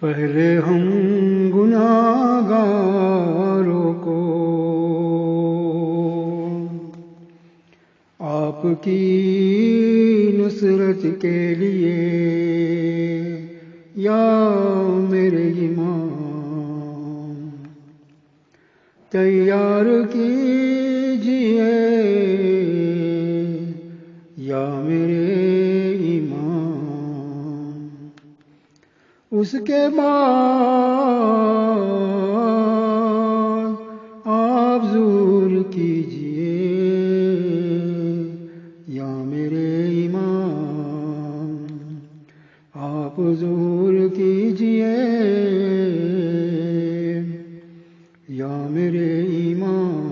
پہلے ہم گناہگاروں کو آپ کی نصرت کے لیے یا میرے امام تیار کیجئے یا میرے امام۔ اس کے بعد آپ ظہور کیجئے یا میرے امام، آپ ظہور کیجئے یا میرے امام۔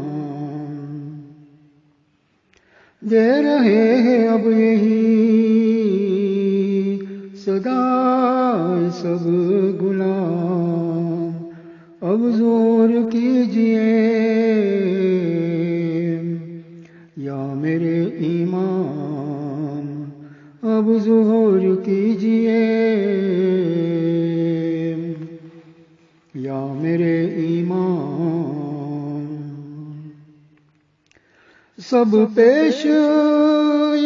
دے رہے ہیں اب یہی صدا سب غلام، اب ظہور کیجئے یا میرے امام، اب ظہور کیجئے یا میرے امام۔ سب پیش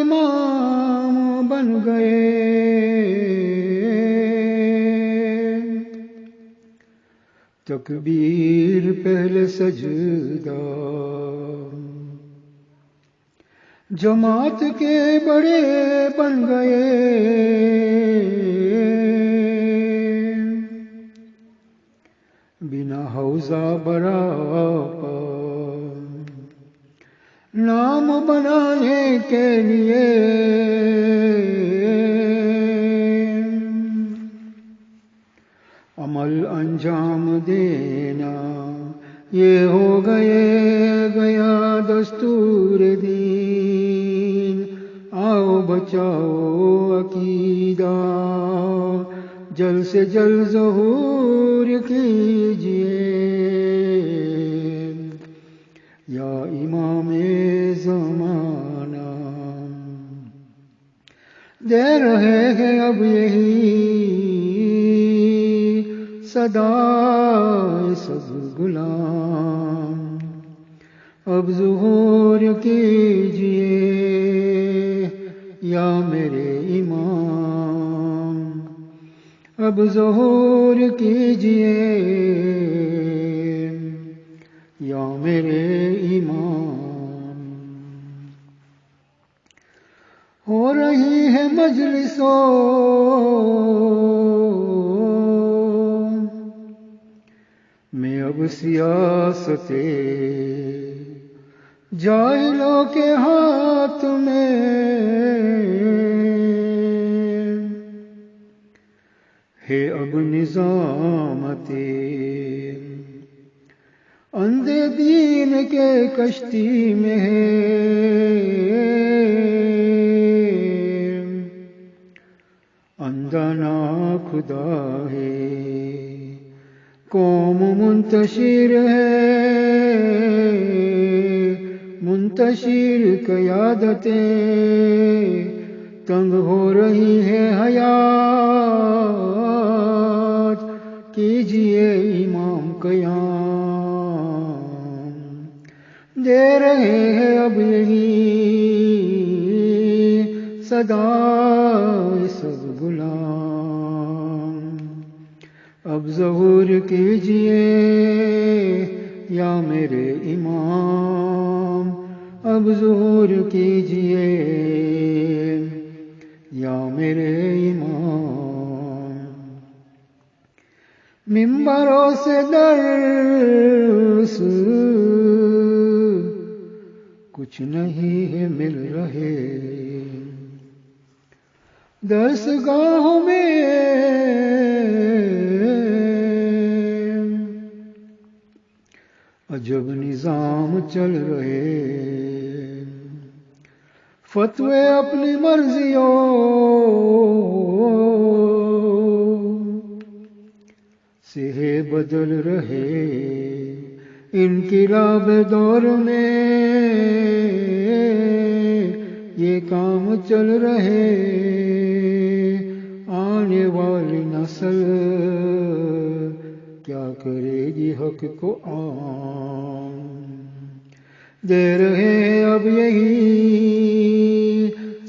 امام بن گئے، تکبیر پہلے سجدہ، جماعت کے بڑے بن گئے، بنا حوضہ براپا نام بنانے کے لیے، عمل انجام دینا یہ ہو گیا دستور دین۔ آؤ بچاؤ عقیدہ، جلد سے جلد ظہور کیجئے یا امام زمانہ۔ دے رہے ہیں اب یہی صدا سب غلام، اب ظہور کیجئے یا میرے امام، اب ظہور کیجئے یا میرے امام۔ ہو رہی ہے مجلسوں میں اب سیاست جاہلوں کے ہاتھ میں، ہے اب نظامت اندھے دین کے کشتی میں ہے، اندھا نا خدا ہے قوم منتشر ہے، منتشر قیادتیں تنگ ہو رہی ہے حیات، کیجئے امام قیام۔ دے رہے ہیں اب یہی صدا سب غلام، اب ظہور کیجئے یا میرے امام، اب ظہور کیجئے یا میرے امام۔ ممبروں سے درس کچھ نہیں ہے مل رہے، درس گاہوں میں عجب نظام چل رہے، فتوے اپنی مرضیوں سے بدل رہے، انقلاب دور میں یہ کام چل رہے، آنے والی نسل کرے گی حق کو عام. دے رہے اب یہی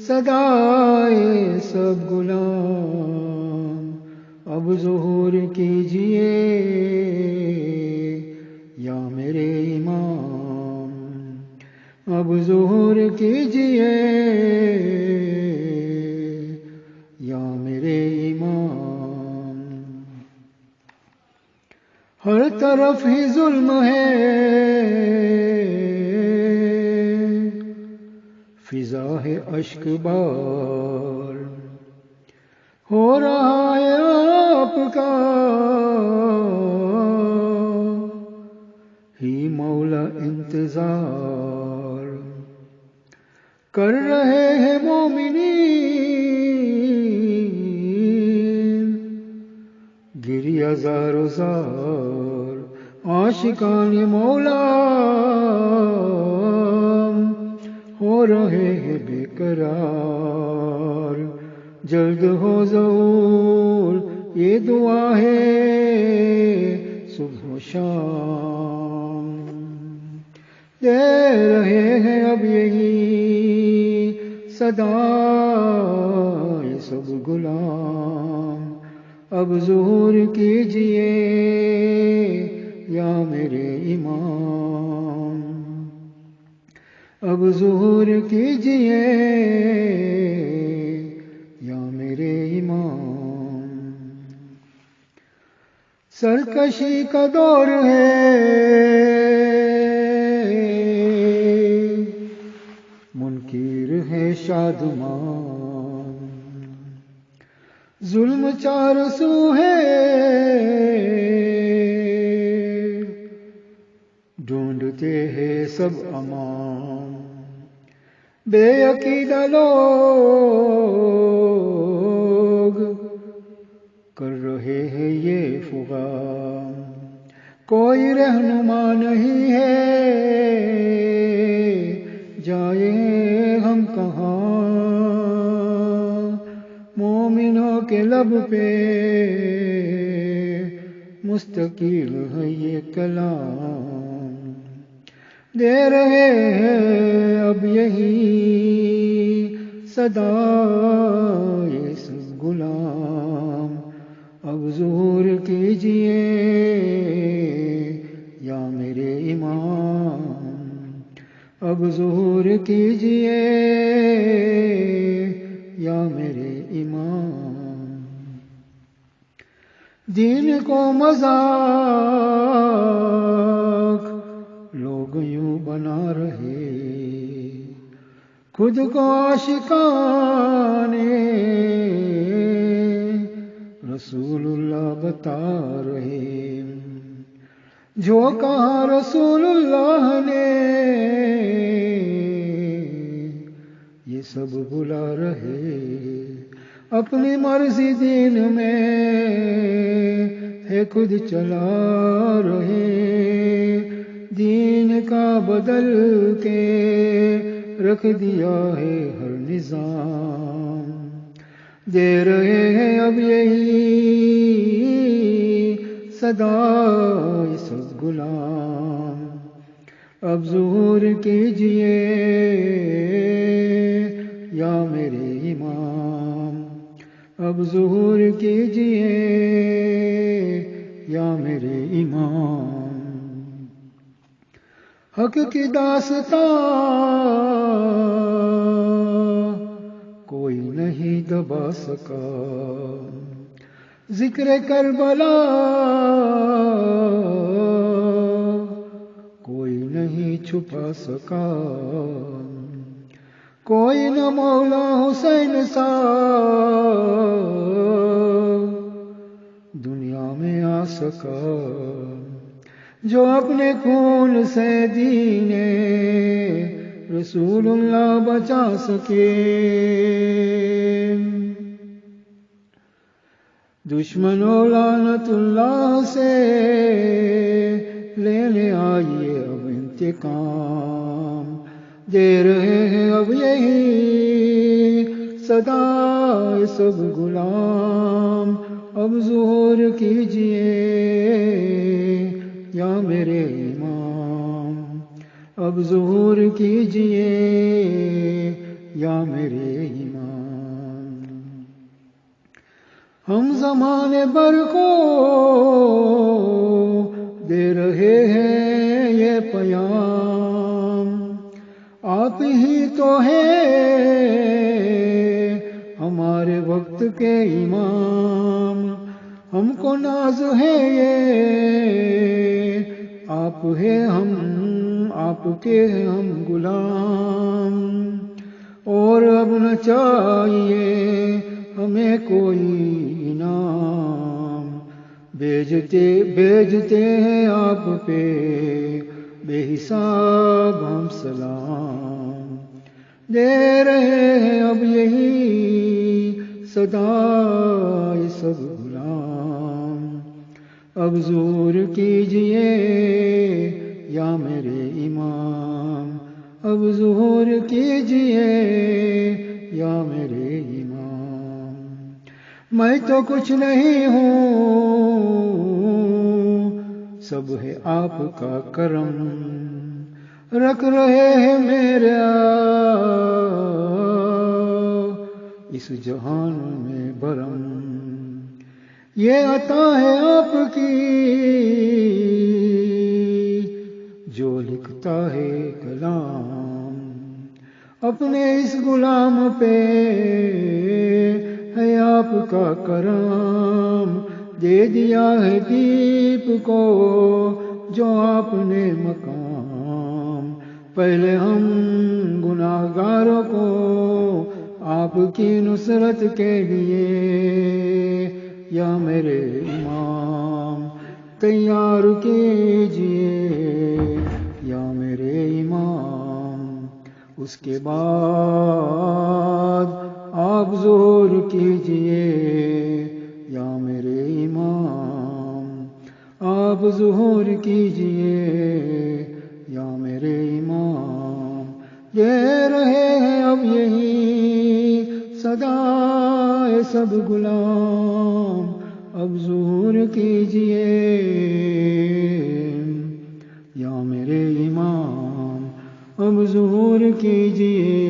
صدائے سب غلام. اب ظہور کیجئے یا میرے امام. اب ظہور کیجئے یا میرے امام. ہر طرف ہی ظلم ہے، فضا ہے اشک بار. ہو رہا ہے آپ کا ہی مولا انتظار. کر رہے ہیں مومنین گری ہزار زار. عاشقان مولا ہو رہے ہیں بے قرار. جلد ہو ظہور یہ دعا ہے صبح و شام. دے رہے ہیں اب یہی صدا یہ سب غلام. اب ظہور کیجئے یا میرے امام. اب ظہور کیجئے یا میرے امام. سرکشی کا دور ہے، منکر ہے شادمان. ظلم چار سو ہے، ڈھونڈتے ہیں سب امان. بے عقیدہ لوگ کر رہے ہیں یہ فغان. کوئی رہنما نہیں ہے، جائے ہم کہاں. مومنوں کے لب پہ مستقل ہے یہ کلام. دے رہے ہیں اب یہی صدا یہ سب غلام. اب ظہور کیجئے یا میرے امام. اب ظہور کیجئے یا میرے امام. دین کو مذاق لوگ یوں بنا رہے، خود کو عاشقانے رسول اللہ بتا رہے. جو کہا رسول اللہ نے یہ سب بلا رہے. اپنی مرضی دین میں ہے خود چلا رہے. دین کا بدل کے رکھ دیا ہے ہر نظام. دے رہے ہیں اب یہی صدا سب غلام. اب ظہور کیجئے یا میرے امام. اب ظہور کیجئے یا میرے امام. حق کی داستان کوئی نہیں دبا سکا. ذکر کربلا کوئی نہیں چھپا سکا. کوئی نہ مولا حسین سا دنیا میں آ سکا. جو اپنے خون سے دین رسول اللہ بچا سکے. دشمنوں لعنت اللہ سے لینے آئیے اب انتقام. دے رہے ہیں اب یہی صدا سب غلام. اب ظہور کیجئے اب ظہور کیجئے یا میرے امام۔ ہم زمانے بھر کو دے رہے ہیں یہ پیام، آپ ہی تو ہیں ہمارے وقت کے امام، ہم کو ناز ہے یہ آپ ہے ہم آپ کے ہم غلام، اور اب نہ چاہیے ہمیں کوئی انعام، بھیجتے ہیں آپ پہ بے حساب ہم سلام، دے رہے ہیں اب یہی صدائے سب غلام۔ اب ظہور کیجئے یا میرے امام، اب ظہور کیجئے یا میرے امام۔ میں تو کچھ نہیں ہوں، سب ہے آپ کا کرم، رکھ رہے ہیں میرے اس جہان میں برم، یہ عطا ہے آپ کی جو لکھتا ہے کلام، اپنے اس غلام پہ ہے آپ کا کرم، دے دیا ہے دیپ کو جو آپ نے مقام، پہلے ہم گناہگاروں کو آپ کی نصرت کے لیے یا میرے امام تیار کیجئے یا میرے امام۔ اس کے بعد آپ ظہور کیجئے یا میرے امام، آپ ظہور کیجئے یا میرے امام، دے رہے ہیں اب یہی صدائے سب غلام، اب ظہور کیجئے یا میرے امام، اب ظہور کیجئے